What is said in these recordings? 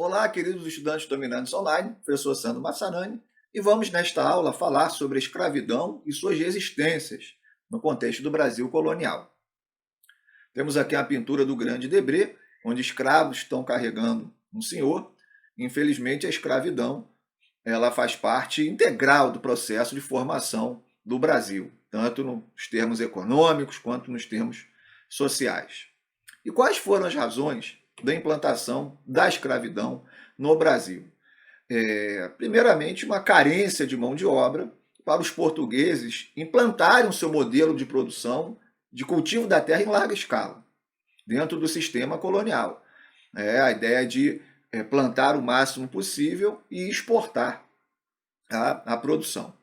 Olá, queridos estudantes dominantes online, professor Sandro Massanani, e vamos nesta aula falar sobre a escravidão e suas resistências no contexto do Brasil colonial. Temos aqui a pintura do Grande Debré, onde escravos estão carregando um senhor. Infelizmente, a escravidão ela faz parte integral do processo de formação do Brasil, tanto nos termos econômicos quanto nos termos sociais. E quais foram as razões da implantação da escravidão no Brasil? Primeiramente, uma carência de mão de obra para os portugueses implantarem o seu modelo de produção de cultivo da terra em larga escala, dentro do sistema colonial. A ideia de plantar o máximo possível e exportar a produção.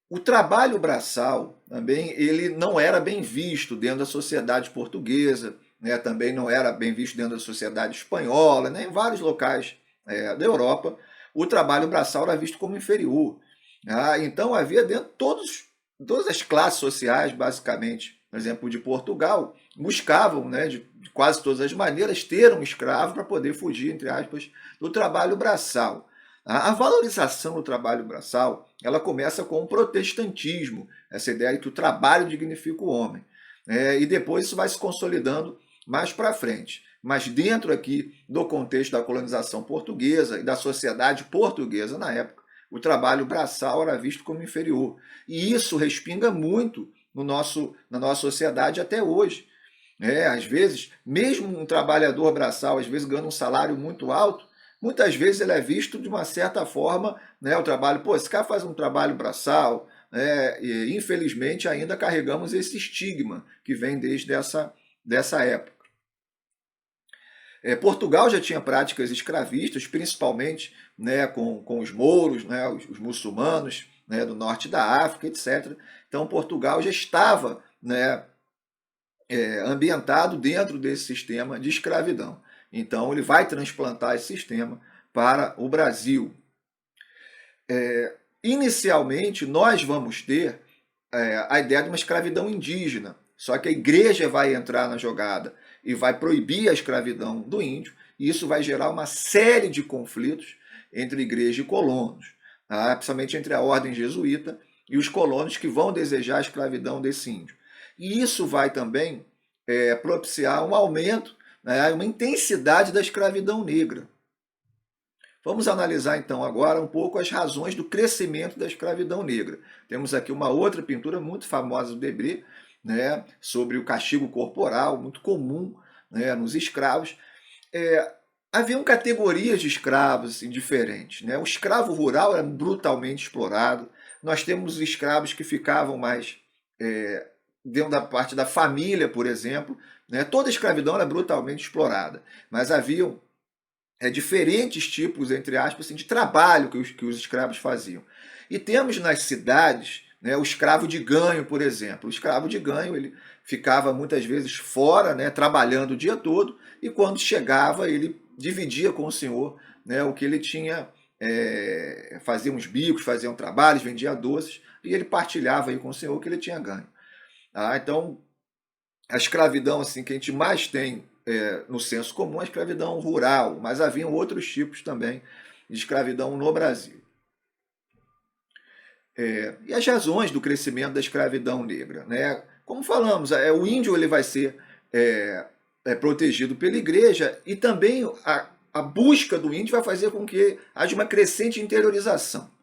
O trabalho braçal também ele não era bem visto dentro da sociedade portuguesa, né? Também não era bem visto dentro da sociedade espanhola, né? Em vários locais da Europa, o trabalho braçal era visto como inferior. Então havia dentro todas as classes sociais, basicamente, por exemplo, de Portugal, buscavam, né, de quase todas as maneiras, ter um escravo para poder fugir, entre aspas, do trabalho braçal. A valorização do trabalho braçal ela começa com o protestantismo, essa ideia de que o trabalho dignifica o homem. E depois isso vai se consolidando mais para frente. Mas dentro aqui do contexto da colonização portuguesa e da sociedade portuguesa na época, o trabalho braçal era visto como inferior. E isso respinga muito na nossa sociedade até hoje. Às vezes, mesmo um trabalhador braçal, às vezes ganhando um salário muito alto, muitas vezes ele é visto de uma certa forma, né, o trabalho, esse cara faz um trabalho braçal, e infelizmente ainda carregamos esse estigma que vem desde dessa época. Portugal já tinha práticas escravistas, principalmente, né, com os mouros, né, os muçulmanos, né, do norte da África, etc. Então Portugal já estava, né, ambientado dentro desse sistema de escravidão. Então ele vai transplantar esse sistema para o Brasil. Inicialmente nós vamos ter a ideia de uma escravidão indígena, só que a igreja vai entrar na jogada e vai proibir a escravidão do índio, e isso vai gerar uma série de conflitos entre igreja e colonos, principalmente entre a ordem jesuíta e os colonos que vão desejar a escravidão desse índio. E isso vai também propiciar um aumento, né, uma intensidade da escravidão negra. Vamos analisar então agora um pouco as razões do crescimento da escravidão negra. Temos aqui uma outra pintura muito famosa do Debré, né, sobre o castigo corporal, muito comum, né, nos escravos. Haviam categorias de escravos assim, diferentes. Né? O escravo rural era brutalmente explorado. Nós temos os escravos que ficavam mais dentro da parte da família, por exemplo. Né? Toda a escravidão era brutalmente explorada, mas haviam diferentes tipos, entre aspas, assim, de trabalho que os escravos faziam. E temos nas cidades, né, o escravo de ganho, por exemplo. O escravo de ganho ele ficava muitas vezes fora, né, trabalhando o dia todo, e quando chegava ele dividia com o senhor, né, o que ele tinha, fazia uns bicos, fazia trabalhos, vendia doces, e ele partilhava aí com o senhor o que ele tinha ganho. Então, a escravidão assim, que a gente mais tem no senso comum, a escravidão rural, mas haviam outros tipos também de escravidão no Brasil. E as razões do crescimento da escravidão negra, né? Como falamos, o índio ele vai ser protegido pela igreja e também a busca do índio vai fazer com que haja uma crescente interiorização.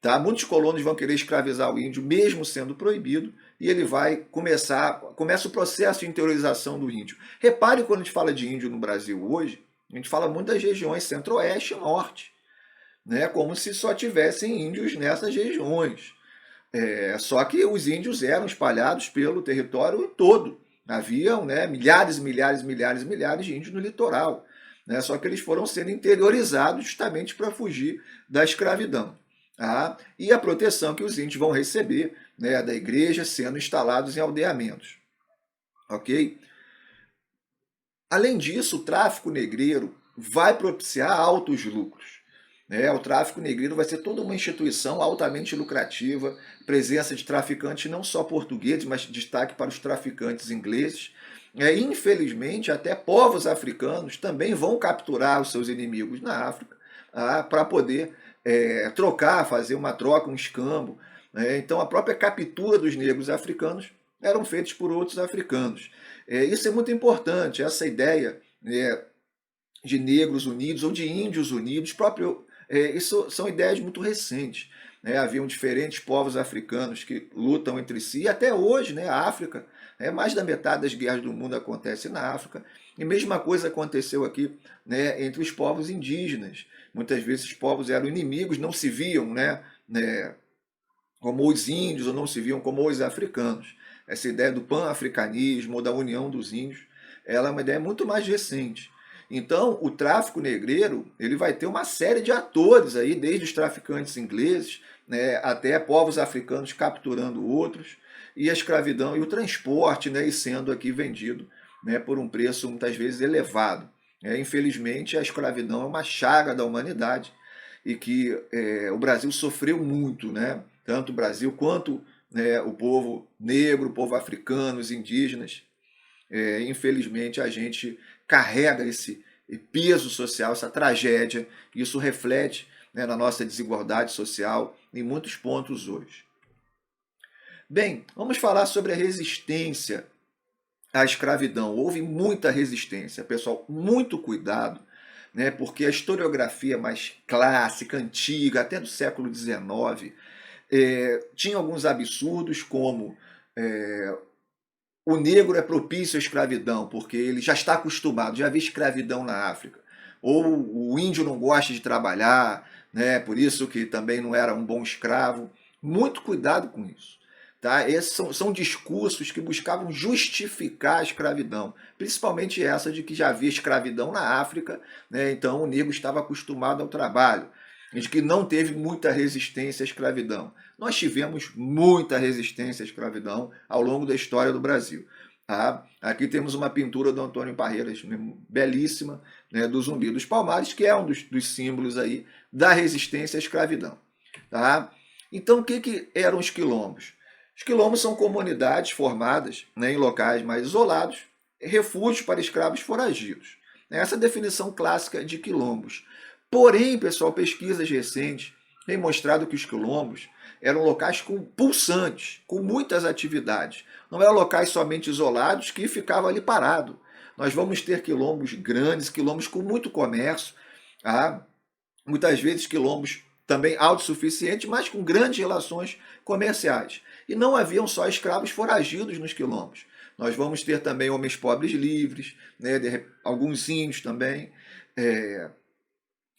Tá? Muitos colonos vão querer escravizar o índio, mesmo sendo proibido, e ele vai começa o processo de interiorização do índio. Repare quando a gente fala de índio no Brasil hoje, a gente fala muito das regiões centro-oeste e norte, né? Como se só tivessem índios nessas regiões. Só que os índios eram espalhados pelo território todo. Haviam, né, milhares e milhares e milhares e milhares de índios no litoral. Né? Só que eles foram sendo interiorizados justamente para fugir da escravidão. E a proteção que os índios vão receber, né, da igreja sendo instalados em aldeamentos. Ok? Além disso, o tráfico negreiro vai propiciar altos lucros. O tráfico negreiro vai ser toda uma instituição altamente lucrativa, presença de traficantes não só portugueses, mas destaque para os traficantes ingleses. Infelizmente, até povos africanos também vão capturar os seus inimigos na África, para poder trocar, fazer uma troca, um escambo. Então, a própria captura dos negros africanos eram feitos por outros africanos. Isso é muito importante, essa ideia de negros unidos ou de índios unidos, isso são ideias muito recentes. Haviam diferentes povos africanos que lutam entre si, e até hoje, a África, mais da metade das guerras do mundo acontece na África, e a mesma coisa aconteceu aqui, entre os povos indígenas. Muitas vezes os povos eram inimigos, não se viam como os índios, ou não se viam como os africanos. Essa ideia do pan-africanismo ou da união dos índios, ela é uma ideia muito mais recente. Então, o tráfico negreiro, ele vai ter uma série de atores aí, desde os traficantes ingleses, até povos africanos capturando outros, e a escravidão e o transporte, e sendo aqui vendido por um preço muitas vezes elevado. Infelizmente, a escravidão é uma chaga da humanidade e que o Brasil sofreu muito, tanto o Brasil quanto o povo negro, o povo africano, os indígenas. Infelizmente, a gente carrega esse peso social, essa tragédia, e isso reflete na nossa desigualdade social em muitos pontos hoje. Bem, vamos falar sobre a resistência à escravidão. Houve muita resistência, pessoal, muito cuidado, porque a historiografia mais clássica, antiga, até do século XIX, tinha alguns absurdos, como o negro é propício à escravidão, porque ele já está acostumado, já viu escravidão na África. Ou o índio não gosta de trabalhar, por isso que também não era um bom escravo. Muito cuidado com isso. Tá? Esses são discursos que buscavam justificar a escravidão, principalmente essa de que já havia escravidão na África, então o negro estava acostumado ao trabalho, e de que não teve muita resistência à escravidão. Nós tivemos muita resistência à escravidão ao longo da história do Brasil. Tá? Aqui temos uma pintura do Antônio Parreiras, belíssima, do Zumbi dos Palmares, que é um dos símbolos aí da resistência à escravidão. Tá? Então, o que eram os quilombos? Os quilombos são comunidades formadas em locais mais isolados, refúgios para escravos foragidos. Essa é a definição clássica de quilombos. Porém, pessoal, pesquisas recentes têm mostrado que os quilombos eram locais pulsantes, com muitas atividades. Não eram locais somente isolados que ficavam ali parado. Nós vamos ter quilombos grandes, quilombos com muito comércio, muitas vezes quilombos também autossuficientes, mas com grandes relações comerciais. E não haviam só escravos foragidos nos quilombos. Nós vamos ter também homens pobres livres, alguns índios também.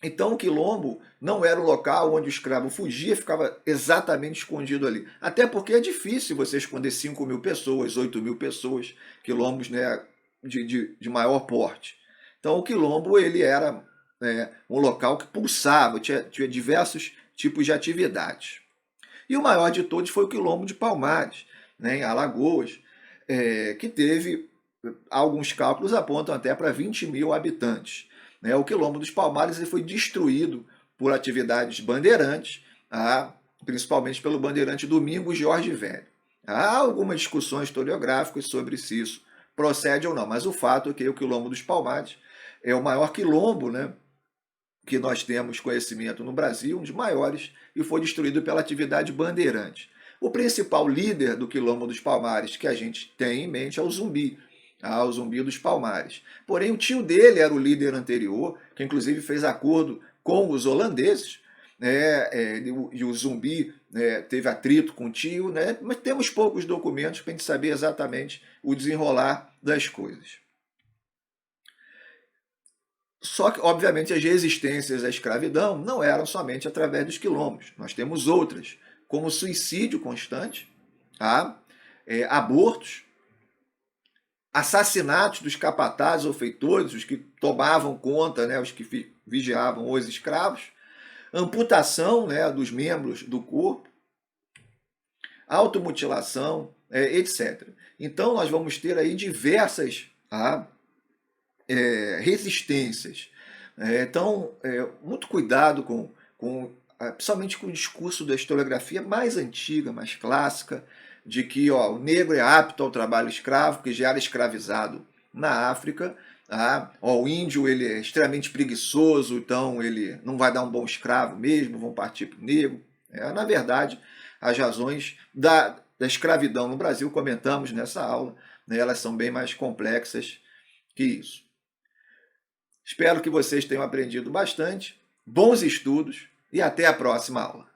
Então o quilombo não era o local onde o escravo fugia, ficava exatamente escondido ali. Até porque é difícil você esconder 5.000 pessoas, 8.000 pessoas, quilombos de maior porte. Então o quilombo ele era um local que pulsava, tinha diversos tipos de atividades. E o maior de todos foi o quilombo de Palmares, em Alagoas, que teve, alguns cálculos apontam até para 20.000 habitantes. O quilombo dos Palmares ele foi destruído por atividades bandeirantes, principalmente pelo bandeirante Domingos Jorge Velho. Há algumas discussões historiográficas sobre se isso procede ou não, mas o fato é que o quilombo dos Palmares é o maior quilombo que nós temos conhecimento no Brasil, um dos maiores, e foi destruído pela atividade bandeirante. O principal líder do quilombo dos Palmares que a gente tem em mente é o Zumbi, o Zumbi dos Palmares. Porém, o tio dele era o líder anterior, que inclusive fez acordo com os holandeses, e o Zumbi teve atrito com o tio, mas temos poucos documentos para a gente saber exatamente o desenrolar das coisas. Só que, obviamente, as resistências à escravidão não eram somente através dos quilombos. Nós temos outras, como suicídio constante, abortos, assassinatos dos capatazes ou feitores, os que tomavam conta, os que vigiavam os escravos, amputação dos membros do corpo, automutilação, etc. Então, nós vamos ter aí diversas resistências. Então, muito cuidado principalmente com o discurso da historiografia mais antiga, mais clássica, de que o negro é apto ao trabalho escravo, que já era escravizado na África. O índio ele é extremamente preguiçoso, então ele não vai dar um bom escravo mesmo, vão partir para o negro. Na verdade, as razões da escravidão no Brasil, comentamos nessa aula, né, elas são bem mais complexas que isso. Espero que vocês tenham aprendido bastante, bons estudos e até a próxima aula.